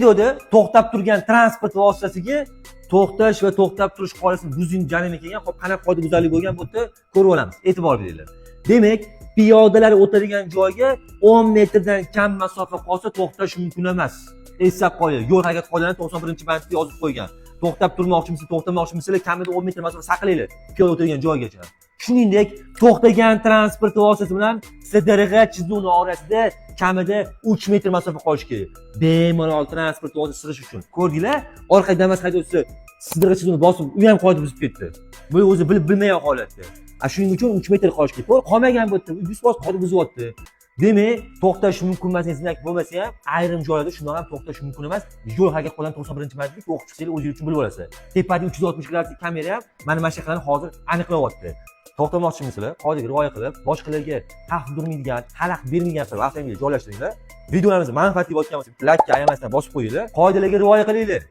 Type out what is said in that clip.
videoda to'xtab turgan transport vositasiga to'xtash va to'xtab turish qoidasini buzing jarima kelgan. Xo'p, qanaqa qoidabuzarlik bo'lgan bu yerda ko'rib olamiz. E'tibor beringlar. Demak, piyodalar o'tadigan joyga 10 metrdan kam masofa qolsa to'xtash mumkin emas. Eslab qo'ying. Yo'l harakati qoidalarini 91-bandda yozib qo'ygan. To'xtab turmoqchimisiz, to'xtamoqchimisizlar, kamida 10 metr masofa saqlaylik piyoda o'tadigan joygacha. Shuningdek, to'xtagan transport vositasi bilan sidirg'a chizuvni orasida kamida 3 metr masofa qolish kerak. Bemalol transport vositasi sirish uchun. Ko'rdinglar? Orqa Damas haydovchisi sidirg'a chizuvni bosib, u ham qoida buzib ketdi. Bu o'zi bilmagan holatda. Shuning uchun 3 metr qolish kerak. Qolmagan bu yerda 100% qoida buzyapti. Demak, to'xtash mumkin emas desak bo'lmasa ham, ayrim joylarda shundoq ham to'xtash mumkin emas. Yo'l harakati qoidalari 91-bandlik o'qib chiqsangiz o'zingiz uchun bilib olasiz. Tepada 360 graduslik kamera ham mana bu narsalarni hozir aniqlayapti. To'xtamoqchimisizlar? Qoidaga rioya qilib, boshqalarga xavf tug'dirmaydigan, xalaqit bermaydigan qilib avtomobilga joylashtiringlar. Videolarimizni manfaatli bo'lgan bo'lsa, like ayamasdan bosib qo'yinglar. Qoidalarga rioya qilinglar.